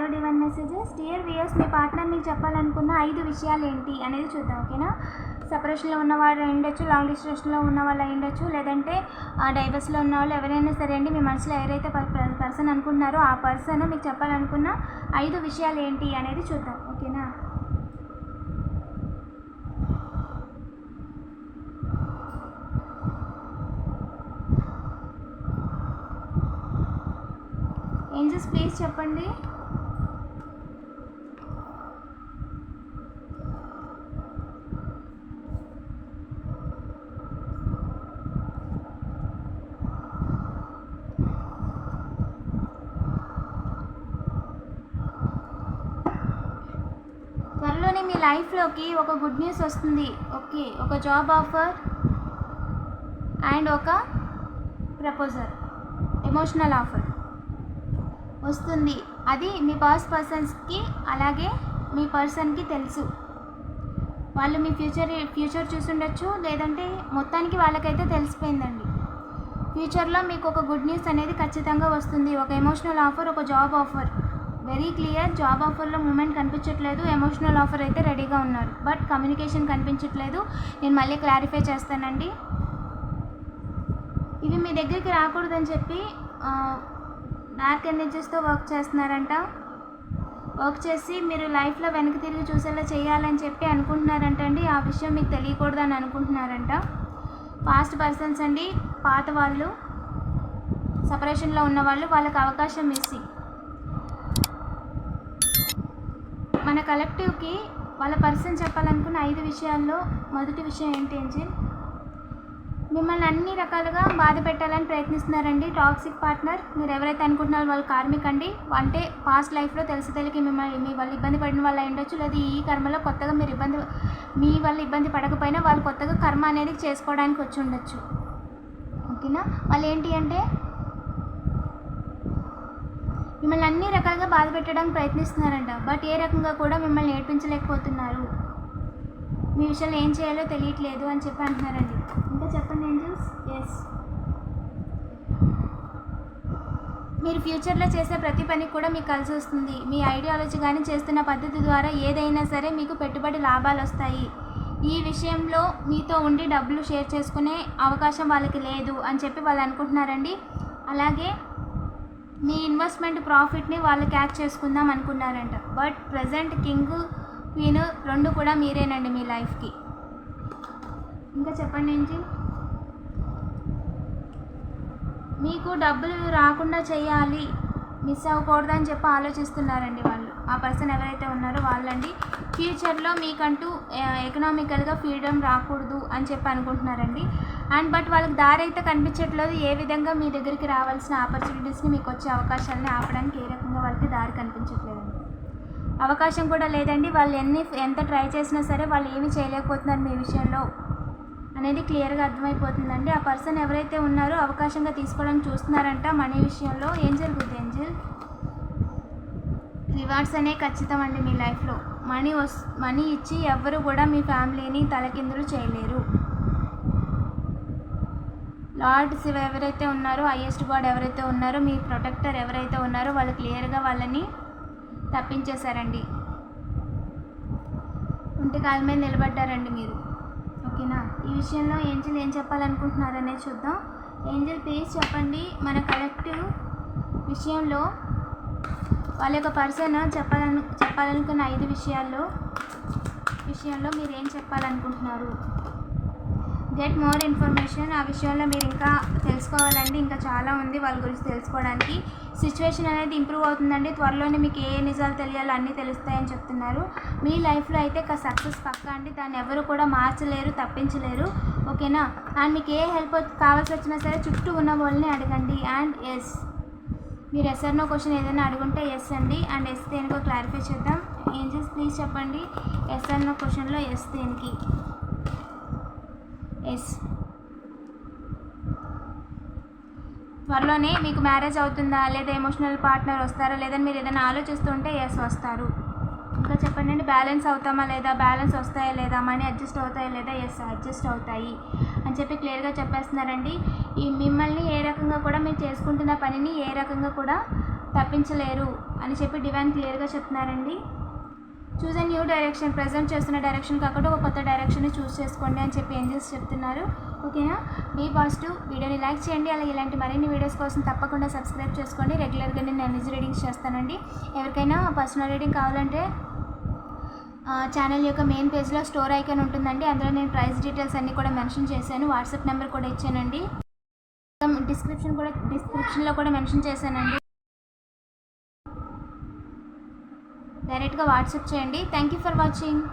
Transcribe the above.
Tarot divine messages. Dear viewers, మీ partner మీకు చెప్పాలనుకున్న 5 విషయాలు ఏంటి అనేది చూద్దాం. ఓకేనా? సెపరేషన్లో ఉన్నవాళ్ళు ఉండొచ్చు, లాంగ్ డిస్టెన్స్లో ఉన్న వాళ్ళు ఉండొచ్చు, లేదంటే డైవర్స్లో ఉన్న వాళ్ళు ఎవరైనా సరే అండి. మీ మనసులో ఎవరైతే పర్సన్ అనుకుంటున్నారో ఆ పర్సన్ మీకు చెప్పాలనుకున్న 5 విషయాలు ఏంటి అనేది చూద్దాం. ఓకేనా? ఏంజెస్ ప్లీజ్ చెప్పండి. త్వరలోనే మీ లైఫ్లోకి ఒక గుడ్ న్యూస్ వస్తుంది. ఓకే, ఒక జాబ్ ఆఫర్ అండ్ ఒక ప్రపోజల్, ఎమోషనల్ ఆఫర్ వస్తుంది. అది మీ పాస్ట్ పర్సన్స్కి అలాగే మీ పర్సన్కి తెలుసు. వాళ్ళు మీ ఫ్యూచర్ చూసుండొచ్చు, లేదంటే మొత్తానికి వాళ్ళకైతే తెలిసిపోయిందండి. ఫ్యూచర్లో మీకు ఒక గుడ్ న్యూస్ అనేది ఖచ్చితంగా వస్తుంది. ఒక ఎమోషనల్ ఆఫర్, ఒక job offer. Very clear. Job ఆఫర్లో మూమెంట్ కనిపించట్లేదు, ఎమోషనల్ ఆఫర్ అయితే రెడీగా ఉన్నారు, బట్ కమ్యూనికేషన్ కనిపించట్లేదు. నేను మళ్ళీ క్లారిఫై చేస్తానండి. ఇవి మీ దగ్గరికి రాకూడదని చెప్పి డార్క్ ఎనర్జీస్తో వర్క్ చేస్తున్నారంట. వర్క్ చేసి మీరు లైఫ్లో వెనక్కి తిరిగి చూసేలా చేయాలని చెప్పి అనుకుంటున్నారంట అండి. ఆ విషయం మీకు తెలియకూడదని అనుకుంటున్నారంట. పాస్ట్ పర్సన్స్ అండి, పాత వాళ్ళు, సపరేషన్లో ఉన్నవాళ్ళు, వాళ్ళకి అవకాశం ఇచ్చి మన కలెక్టివ్కి వాళ్ళ పర్సన్ చెప్పాలనుకున్న 5 విషయాల్లో మొదటి విషయం ఏంటి ఏంజిల్? మిమ్మల్ని అన్ని రకాలుగా బాధ పెట్టాలని ప్రయత్నిస్తున్నారండి. Toxic partner. మీరు ఎవరైతే అనుకుంటున్నారో వాళ్ళు కార్మిక్ అండి. అంటే పాస్ట్ లైఫ్లో తెలిసి మిమ్మల్ని మీ వల్ల ఇబ్బంది పడిన వాళ్ళు ఉండొచ్చు, లేదా ఈ కర్మలో కొత్తగా మీ వల్ల ఇబ్బంది పడకపోయినా వాళ్ళు కొత్తగా కర్మ అనేది చేసుకోవడానికి వచ్చి ఉండొచ్చు. ఓకేనా? వాళ్ళు ఏంటి అంటే మిమ్మల్ని అన్ని రకాలుగా బాధ పెట్టడానికి ప్రయత్నిస్తున్నారంట, బట్ ఏ రకంగా కూడా మిమ్మల్ని ఏడ్పించలేకపోతున్నారు. మీ విషయంలో ఏం చేయాలో తెలియట్లేదు అని చెప్పి అంటున్నారండి. ఇంకా చెప్పండి ఏంజల్స్. ఎస్, మీరు ఫ్యూచర్లో చేసే ప్రతి పని కూడా మీకు కలిసి వస్తుంది. మీ ఐడియాలజీ కానీ చేస్తున్న పద్ధతి ద్వారా ఏదైనా సరే మీకు పెట్టుబడి లాభాలు వస్తాయి. ఈ విషయంలో మీతో ఉండి డబ్బులు షేర్ చేసుకునే అవకాశం వాళ్ళకి లేదు అని చెప్పి వాళ్ళు అనుకుంటున్నారండి. అలాగే మీ ఇన్వెస్ట్మెంట్ ప్రాఫిట్ని వాళ్ళు క్యాచ్ చేసుకుందాం అనుకున్నారంట, బట్ ప్రజెంట్ కింగ్ క్వీన్ 2 కూడా మీరేనండి మీ లైఫ్కి. ఇంకా చెప్పండి ఏంటి? మీకు డబ్బులు రాకుండా చేయాలి, మిస్ అవ్వకూడదని చెప్పి ఆలోచిస్తున్నారండి వాళ్ళు. ఆ పర్సన్ ఎవరైతే ఉన్నారో వాళ్ళండి. ఫ్యూచర్లో మీకంటూ ఎకనామికల్గా ఫ్రీడమ్ రాకూడదు అని చెప్పి అనుకుంటున్నారండి. బట్ వాళ్ళకి దారి అయితే కనిపించట్లేదు. ఏ విధంగా మీ దగ్గరికి రావాల్సిన ఆపర్చునిటీస్ని, మీకు వచ్చే అవకాశాలని ఆపడానికి ఏ రకంగా వాళ్ళకి దారి కనిపించట్లేదండి. అవకాశం కూడా లేదండి. వాళ్ళు ఎంత ట్రై చేసినా సరే వాళ్ళు ఏమీ చేయలేకపోతున్నారు మీ విషయంలో అనేది క్లియర్గా అర్థమైపోతుందండి. ఆ పర్సన్ ఎవరైతే ఉన్నారో అవకాశంగా తీసుకోవడానికి చూస్తున్నారంట మనీ విషయంలో. ఏం జరుగుతుంది ఏంజల్? రివార్డ్స్ అనేవి ఖచ్చితం అండి మీ లైఫ్లో. మనీ ఇచ్చి ఎవ్వరు కూడా మీ ఫ్యామిలీని తలకిందులు చేయలేరు. లార్డ్ శివ ఎవరైతే ఉన్నారో, హైయెస్ట్ గాడ్ ఎవరైతే ఉన్నారో, మీ ప్రొటెక్టర్ ఎవరైతే ఉన్నారో వాళ్ళు క్లియర్గా వాళ్ళని తప్పించేశారండి. ఒంటి కాళ్ళ మీద నిలబడ్డారండి మీరు. ఓకేనా? ఈ విషయంలో ఏంజల్ ఏం చెప్పాలనుకుంటున్నారనేది చూద్దాం. ఏంజల్ ప్లీజ్ చెప్పండి. మన కలెక్టివ్ విషయంలో వాళ్ళ యొక్క పర్సన్ చెప్పాలనుకున్న 5 విషయాల్లో మీరు ఏం చెప్పాలనుకుంటున్నారు? Get more information. ఆ విషయంలో మీరు ఇంకా తెలుసుకోవాలండి. ఇంకా చాలా ఉంది వాళ్ళ గురించి తెలుసుకోవడానికి. సిచ్యువేషన్ అనేది ఇంప్రూవ్ అవుతుందండి. త్వరలోనే మీకు ఏ నిజాలు తెలియాలో అన్నీ తెలుస్తాయని చెప్తున్నారు. మీ లైఫ్లో అయితే సక్సెస్ పక్కా అండి. దాన్ని ఎవరు కూడా మార్చలేరు, తప్పించలేరు. ఓకేనా? అండ్ మీకు ఏ హెల్ప్ కావాల్సి వచ్చినా సరే చుట్టూ ఉన్న వాళ్ళని అడగండి. అండ్ ఎస్, మీరు ఎస్ ఆర్ నో క్వశ్చన్ ఏదైనా అడుగుంటే ఎస్ అండి. అండ్ ఎస్ దేనికో క్లారిఫై చేద్దాం. ఏంజల్స్ ప్లీజ్ చెప్పండి. ఎస్ ఆర్ నో క్వశ్చన్లో ఎస్ దేనికి? ఎస్, త్వరలోనే మీకు మ్యారేజ్ అవుతుందా, లేదా ఎమోషనల్ పార్ట్నర్ వస్తారా, లేదా మీరు ఏదైనా ఆలోచిస్తుంటే ఎస్ వస్తారు. ఇంకా చెప్పండి అండి. బ్యాలెన్స్ అవుతామా లేదా, బ్యాలెన్స్ వస్తాయా లేదా, మనీ అడ్జస్ట్ అవుతాయా లేదా, ఎస్ అడ్జస్ట్ అవుతాయి అని చెప్పి క్లియర్గా చెప్పేస్తున్నారండి. ఈ మిమ్మల్ని ఏ రకంగా కూడా మీరు చేసుకుంటున్న పనిని ఏ రకంగా కూడా తప్పించలేరు అని చెప్పి డివైన్ క్లియర్గా చెప్తున్నారండి. చూస్ ఎ న్యూ డైరెక్షన్, ప్రజెంట్ చేస్తున్న డైరెక్షన్ కాకుండా ఒక కొత్త డైరెక్షన్ని చూస్ చేసుకోండి అని చెప్పి ఏంజల్స్ చెప్తున్నారు. ఓకేనా, బీ పాజిటివ్. వీడియోని లైక్ చేయండి. అలాగే ఇలాంటి మరిన్ని వీడియోస్ కోసం తప్పకుండా సబ్స్క్రైబ్ చేసుకోండి. రెగ్యులర్గా నేను ఎనర్జీ రీడింగ్స్ చేస్తానండి. ఎవరికైనా పర్సనల్ రీడింగ్ కావాలంటే ఛానల్ యొక్క మెయిన్ పేజ్లో స్టోర్ ఐకాన్ ఉంటుందండి. అందులో నేను ప్రైస్ డీటెయిల్స్ అన్నీ కూడా మెన్షన్ చేశాను. వాట్సాప్ నెంబర్ కూడా ఇచ్చానండి. డిస్క్రిప్షన్లో కూడా మెన్షన్ చేశానండి. డైరెక్ట్గా వాట్సాప్ చేయండి. Thank you for watching.